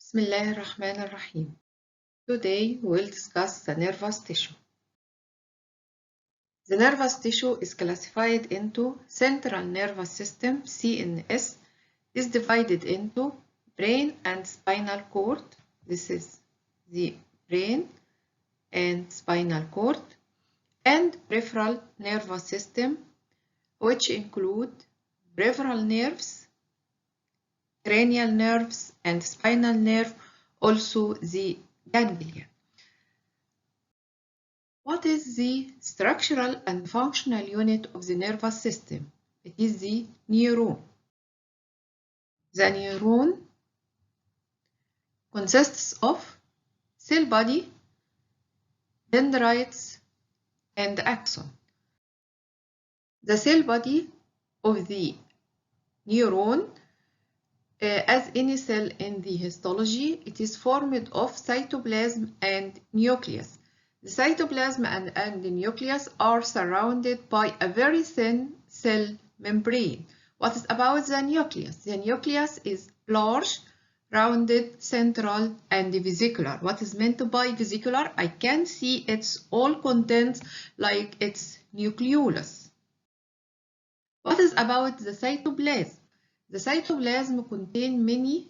Bismillahirrahmanirrahim. Today we will discuss the nervous tissue. The nervous tissue is classified into central nervous system (CNS), is divided into brain and spinal cord. This is the brain and spinal cord, and peripheral nervous system, which include peripheral nerves, cranial nerves, and spinal nerve, also the ganglia. What is the structural and functional unit of the nervous system? It is the neuron. The neuron consists of cell body, dendrites, and axon. The cell body of the neuron, as any cell in the histology, it is formed of cytoplasm and nucleus. The cytoplasm and the nucleus are surrounded by a very thin cell membrane. What is about the nucleus? The nucleus is large, rounded, central, and vesicular. What is meant by vesicular? I can see its all contents like its nucleolus. What is about the cytoplasm? The cytoplasm contains many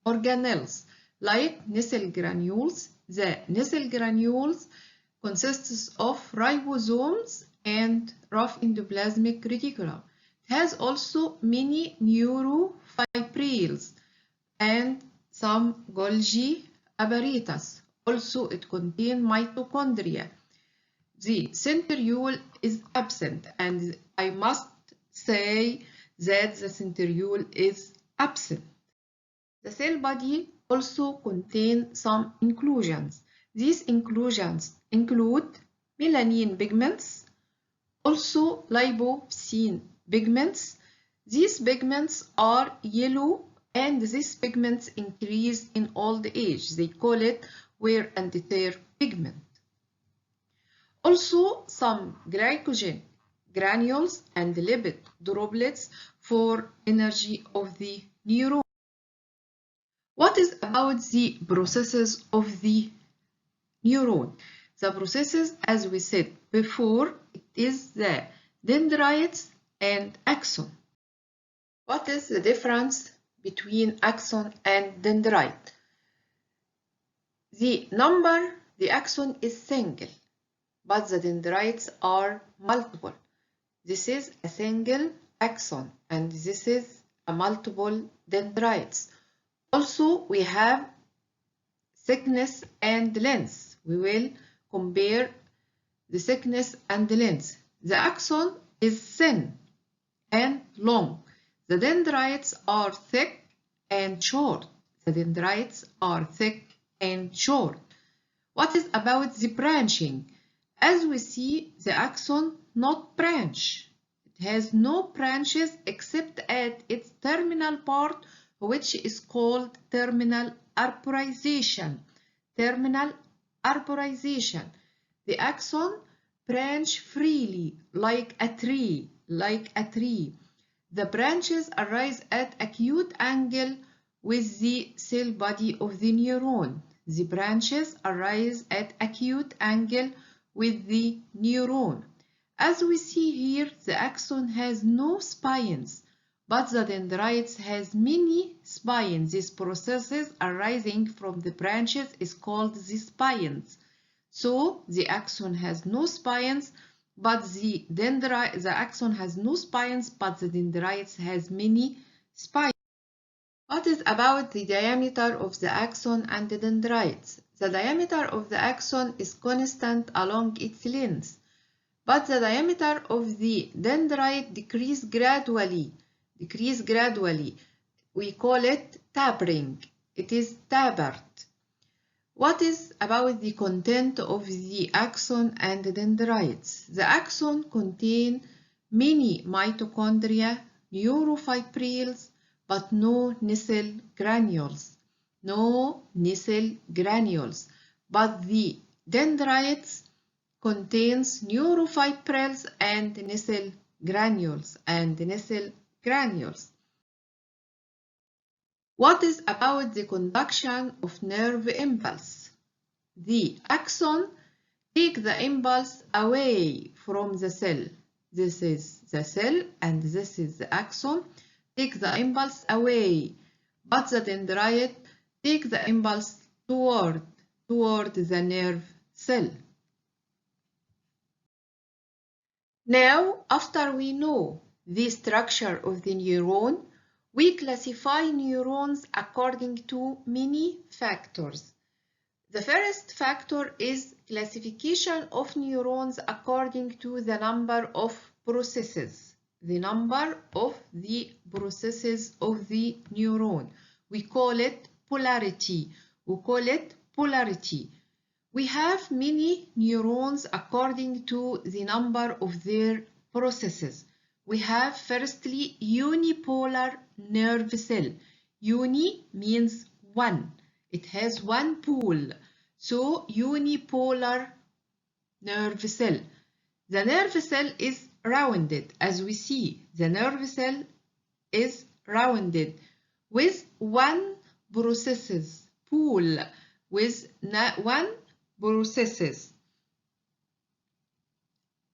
organelles like Nissl granules. The Nissl granules consists of ribosomes and rough endoplasmic reticulum. It has also many neurofibrils and some Golgi apparatus. Also, it contains mitochondria. The centriole is absent, and I must say that the centriole is absent. The cell body also contains some inclusions. These inclusions include melanin pigments, also lipopsin pigments. These pigments are yellow, and these pigments increase in old age. They call it wear and tear pigment. Also, some glycogen granules and lipid droplets for energy of the neuron. What is about the processes of the neuron? The processes, as we said before, it is the dendrites and axon. What is the difference between axon and dendrite? The axon is single, but the dendrites are multiple. This is a single axon, and this is a multiple dendrites. Also, we have thickness and length. We will compare the thickness and the length. The axon is thin and long. The dendrites are thick and short. The dendrites are thick and short. What is about the branching? As we see, the axon not branch. It has no branches except at its terminal part, which is called terminal arborization. Terminal arborization. The axon branch freely like a tree. The branches arise at acute angle with the cell body of the neuron. The branches arise at acute angle with the neuron. As we see here, the axon has no spines, but the dendrites has many spines. These processes arising from the branches is called the spines. So the axon has no spines, but the axon has no spines, but the dendrites has many spines. What is about the diameter of the axon and the dendrites? The diameter of the axon is constant along its length, but the diameter of the dendrite decrease gradually. We call it tapering. It is tapered. What is about the content of the axon and the dendrites? The axon contains many mitochondria, neurofibrils, but no Nissl granules. But the dendrites contains neurofibrils and Nissl granules. What is about the conduction of nerve impulse? The axon take the impulse away from the cell. This is the cell and this is the axon. Take the impulse away, but the dendrite take the impulse toward the nerve cell. Now, after we know the structure of the neuron, we classify neurons according to many factors. The first factor is classification of neurons according to the number of processes. The number of the processes of the neuron. We call it polarity. We have many neurons according to the number of their processes. We have firstly unipolar nerve cell. Uni means one. It has one pole. So unipolar nerve cell. The nerve cell is rounded. As we see, the nerve cell is rounded with one processes pole with one processes.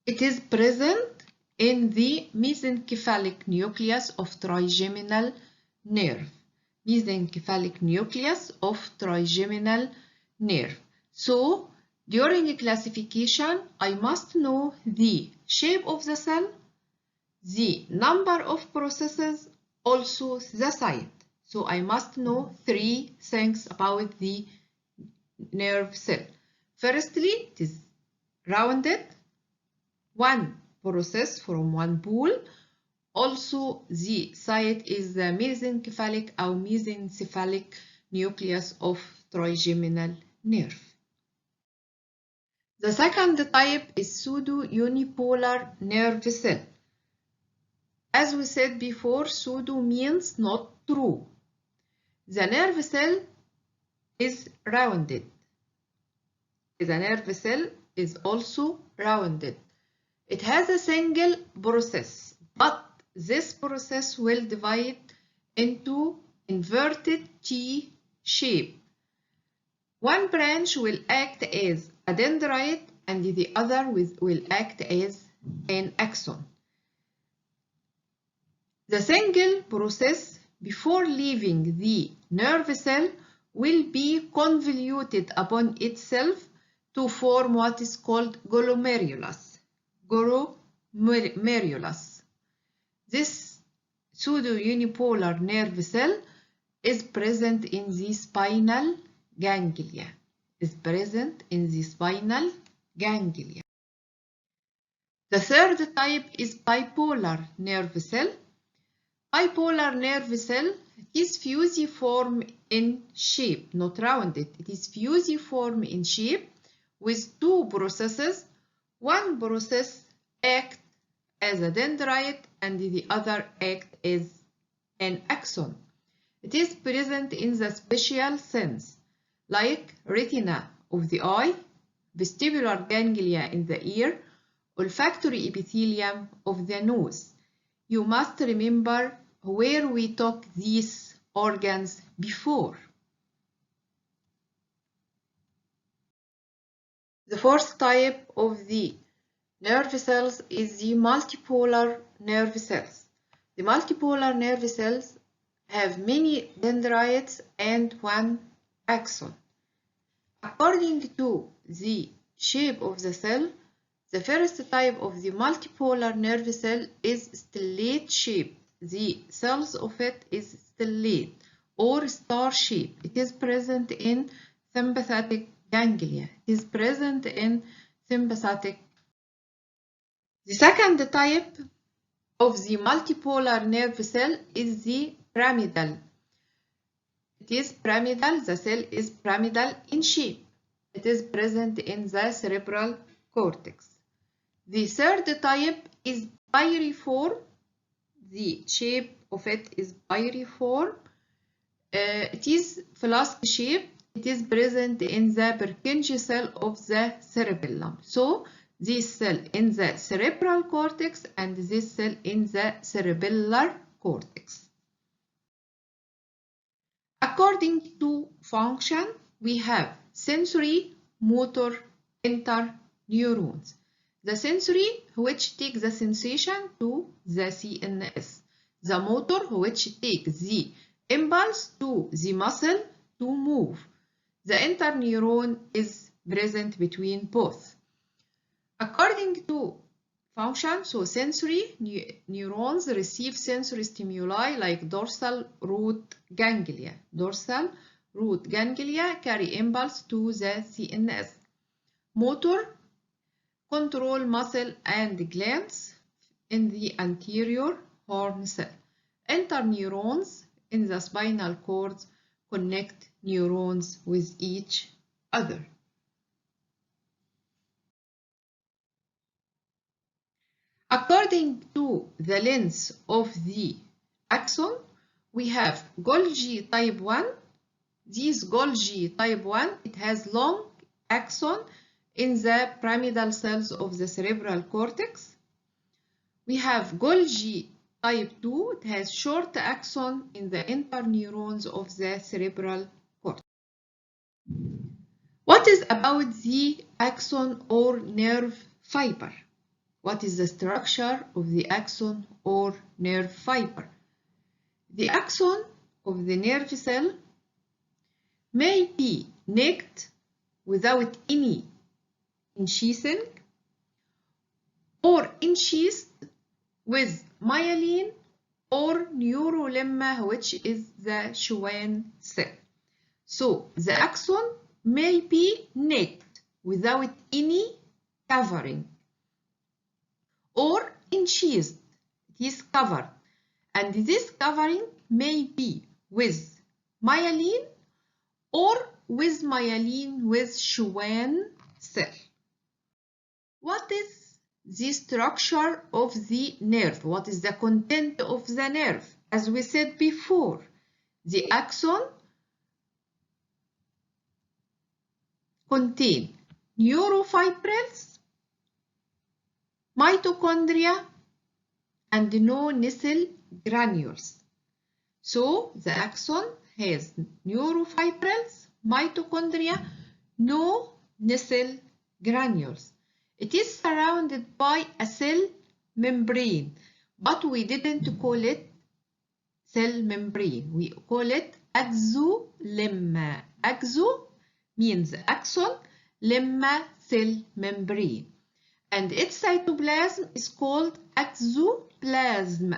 It is present in the mesencephalic nucleus of trigeminal nerve. Mesencephalic nucleus of trigeminal nerve. So, during classification, I must know the shape of the cell, the number of processes, also the site. So, I must know three things about the nerve cell. Firstly, it is rounded, one process from one pole. Also, the site is the mesencephalic or mesencephalic nucleus of trigeminal nerve. The second type is pseudo-unipolar nerve cell. As we said before, pseudo means not true. The nerve cell is rounded. The nerve cell is also rounded. It has a single process, but this process will divide into inverted T shape. One branch will act as a dendrite and the other will act as an axon. The single process before leaving the nerve cell will be convoluted upon itself to form what is called glomerulus. This pseudo-unipolar nerve cell is present in the spinal ganglia. The third type is bipolar nerve cell. Bipolar nerve cell is fusiform in shape, not rounded. It is fusiform in shape with two processes. One process acts as a dendrite and the other acts as an axon. It is present in the special sense, like retina of the eye, vestibular ganglia in the ear, olfactory epithelium of the nose. You must remember where we took these organs before. The fourth type of the nerve cells is the multipolar nerve cells. The multipolar nerve cells have many dendrites and one axon. According to the shape of the cell, the first type of the multipolar nerve cell is stellate shape. The cells of it is stellate or star shape. It is present in sympathetic ganglia. It is present in sympathetic. The second type of the multipolar nerve cell is the pyramidal. It is pyramidal. The cell is pyramidal in shape. It is present in the cerebral cortex. The third type is pyriform. The shape of it is pyriform. It is flask shape. It is present in the Purkinje cell of the cerebellum. So, this cell in the cerebral cortex and this cell in the cerebellar cortex. According to function, we have sensory, motor, interneurons. The sensory, which takes the sensation to the CNS. The motor, which takes the impulse to the muscle to move. The interneuron is present between both. According to function, so sensory neurons receive sensory stimuli like dorsal root ganglia. Dorsal root ganglia carry impulse to the CNS. Motor control muscle and glands in the anterior horn cell. Interneurons in the spinal cord connect neurons with each other. According to the length of the axon, we have Golgi type 1. This Golgi type 1, it has long axon in the pyramidal cells of the cerebral cortex. We have Golgi type 2, it has short axon in the interneurons of the cerebral cortex. What is about the axon or nerve fiber? What is the structure of the axon or nerve fiber? The axon of the nerve cell may be naked without any encasing or encased with myelin or neurolemma, which is the Schwann cell. So the axon may be naked without any covering or encased, it is covered, and this covering may be with myelin or with myelin with Schwann cell. What is the structure of the nerve? What is the content of the nerve? As we said before, the axon contains neurofibrils, mitochondria, and no nacelle granules. So the axon has neurofibrils, mitochondria, no nacelle granules. It is surrounded by a cell membrane, but we didn't call it cell membrane. We call it axolemma. Axo means axon, lemma cell membrane. And its cytoplasm is called axoplasm.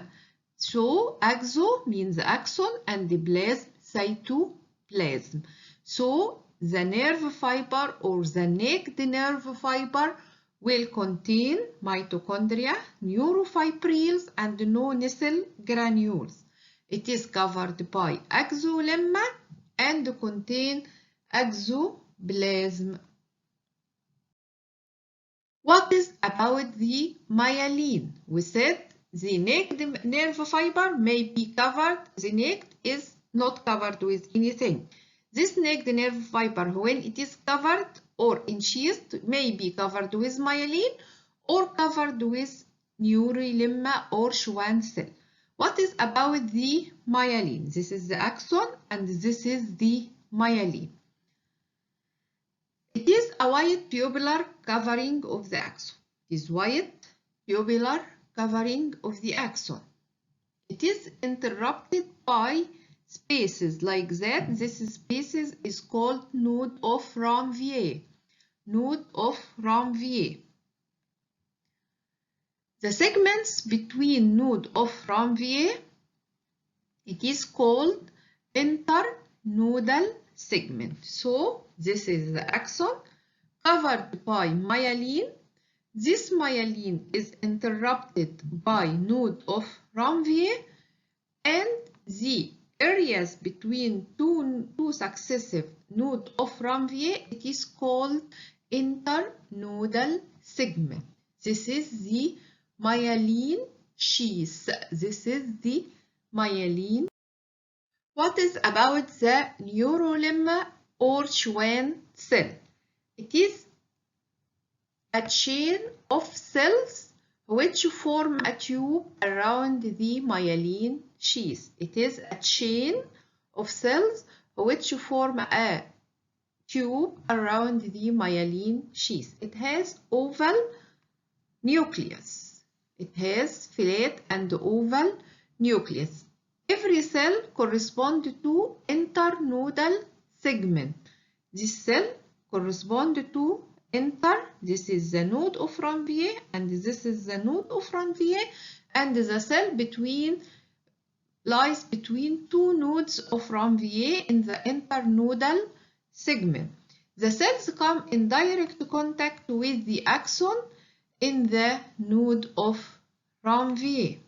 So axo means axon and the plasm cytoplasm. So the nerve fiber or the naked nerve fiber will contain mitochondria, neurofibrils, and no nacelle granules. It is covered by axolemma and contain axoplasm. What is about the myelin? We said the naked nerve fiber may be covered. The naked is not covered with anything. This naked nerve fiber, when it is covered or encased, may be covered with myelin or covered with neurolemma or Schwann cell. What is about the myelin? This is the axon and this is the myelin. It is a white tubular covering of the axon. It is white tubular covering of the axon. It is interrupted by spaces like that. This spaces is called node of Ranvier. Node of Ranvier. The segments between node of Ranvier, it is called internodal segment. So this is the axon covered by myelin. This myelin is interrupted by node of Ranvier, and the areas between two successive nodes of Ranvier, it is called internodal segment. This is the myelin sheath. This is the myelin. What is about the neurolemma or Schwann cell? It is a chain of cells which form a tube around the myelin sheath. It is a chain of cells which form a tube around the myelin sheath. It has oval nucleus. It has flat and oval nucleus. Every cell corresponds to internodal segment. This cell corresponds to this is the node of Ranvier and this is the node of Ranvier, and the cell lies between two nodes of Ranvier in the internodal segment. The cells come in direct contact with the axon in the node of Ranvier.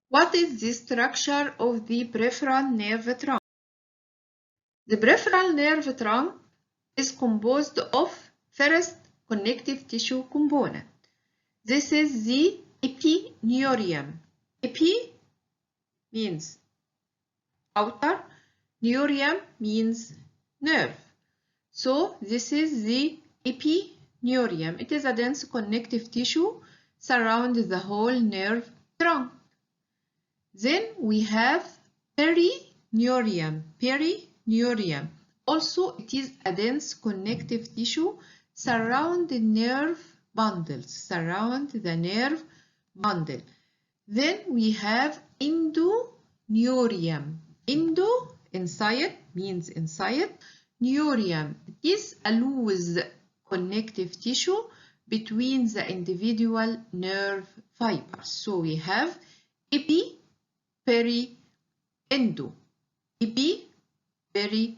What is the structure of the peripheral nerve trunk? The peripheral nerve trunk is composed of first connective tissue component. This is the epineurium. Epi means outer, neurium means nerve. So this is the epineurium. It is a dense connective tissue surrounding the whole nerve trunk. Then we have perineurium. Perineurium. Also, it is a dense connective tissue surround the nerve bundles. Surround the nerve bundle. Then we have endoneurium. Endo, inside, means inside. Neurium. It is a loose connective tissue between the individual nerve fibers. So we have epi, peri, endo. Epi, peri,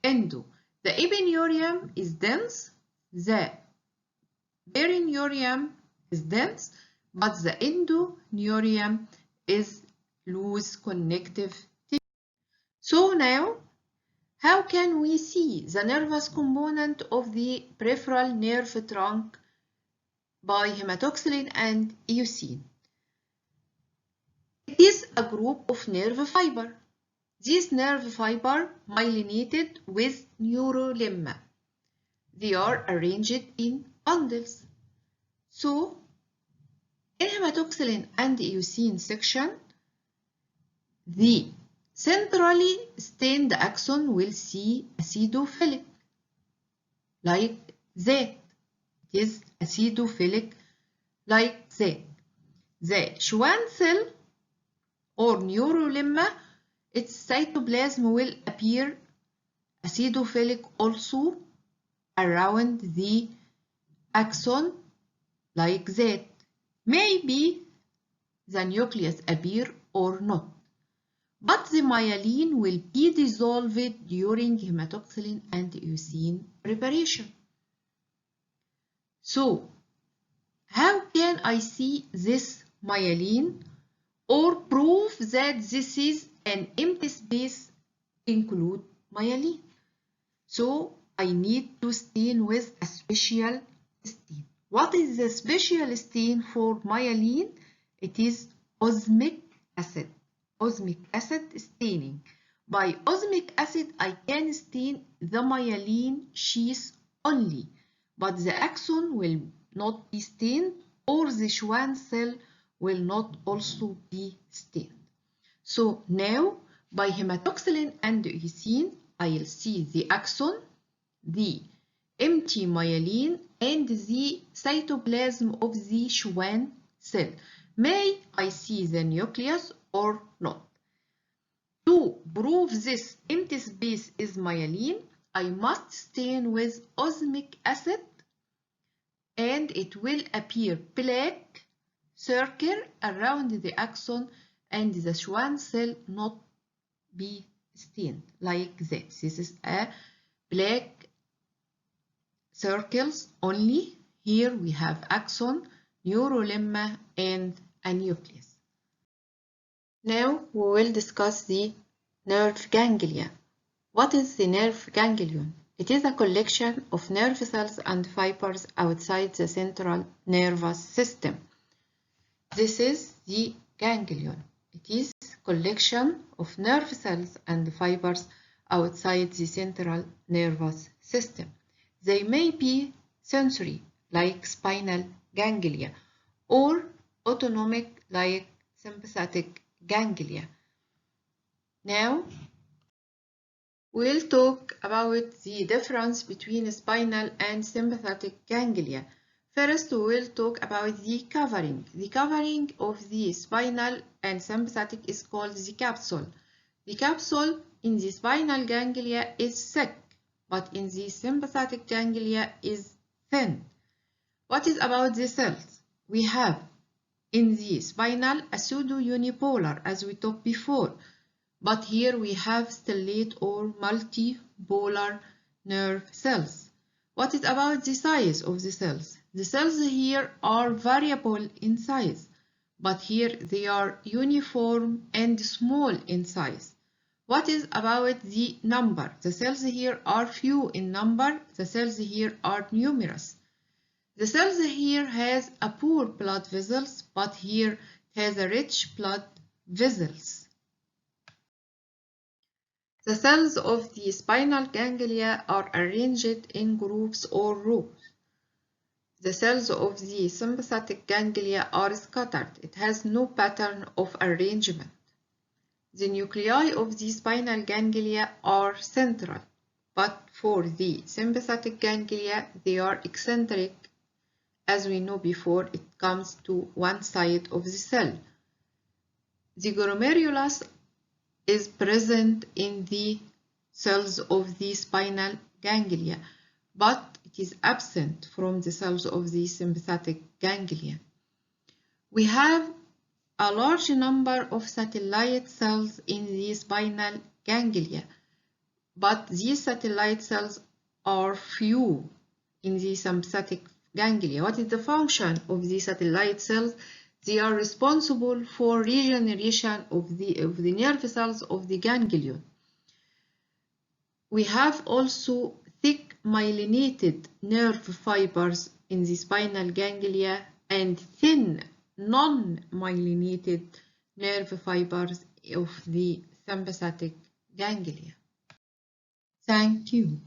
endo. The epineurium is dense, the perineurium is dense, but the endoneurium is loose connective tissue. So now, how can we see the nervous component of the peripheral nerve trunk by hematoxylin and eosin? It is a group of nerve fiber. These nerve fibers myelinated with neurolemma. They are arranged in bundles. So, in hematoxylin and eosin section, the centrally stained axon will see acidophilic, like that. It is acidophilic, like that. The Schwann cell or neurolemma, its cytoplasm will appear acidophilic also around the axon, like that. Maybe the nucleus appear or not, but the myelin will be dissolved during hematoxylin and eosin preparation. So, how can I see this myelin or prove that this is an empty space include myelin? So, I need to stain with a special stain. What is the special stain for myelin? It is osmic acid. Osmic acid staining. By osmic acid, I can stain the myelin sheath only, but the axon will not be stained, or the Schwann cell will not also be stained. So now, by hematoxylin and eosin, I'll see the axon, the empty myelin, and the cytoplasm of the Schwann cell. May I see the nucleus or not? To prove this empty space is myelin, I must stain with osmic acid, and it will appear black circle around the axon and the Schwann cell not be stained like that. This is a black circles only. Here we have axon, neurolemma, and a nucleus. Now we will discuss the nerve ganglia. What is the nerve ganglion? It is a collection of nerve cells and fibers outside the central nervous system. This is the ganglion. It is a collection of nerve cells and fibers outside the central nervous system. They may be sensory, like spinal ganglia, or autonomic, like sympathetic ganglia. Now, we'll talk about the difference between spinal and sympathetic ganglia. First, we'll talk about the covering. The covering of the spinal and sympathetic is called the capsule. The capsule in the spinal ganglia is thick, but in the sympathetic ganglia is thin. What is about the cells? We have in the spinal a pseudo-unipolar, as we talked before, but here we have stellate or multipolar nerve cells. What is about the size of the cells? The cells here are variable in size, but here they are uniform and small in size. What is about the number? The cells here are few in number, the cells here are numerous. The cells here has a poor blood vessels, but here it has a rich blood vessels. The cells of the spinal ganglia are arranged in groups or rows. The cells of the sympathetic ganglia are scattered. It has no pattern of arrangement. The nuclei of the spinal ganglia are central, but for the sympathetic ganglia, they are eccentric. As we know before, it comes to one side of the cell. The glomerulus is present in the cells of the spinal ganglia, but it is absent from the cells of the sympathetic ganglia. We have a large number of satellite cells in the spinal ganglia, but these satellite cells are few in the sympathetic ganglia. What is the function of the satellite cells? They are responsible for regeneration of the nerve cells of the ganglion. We have also thick myelinated nerve fibers in the spinal ganglia and thin non-myelinated nerve fibers of the sympathetic ganglia. Thank you.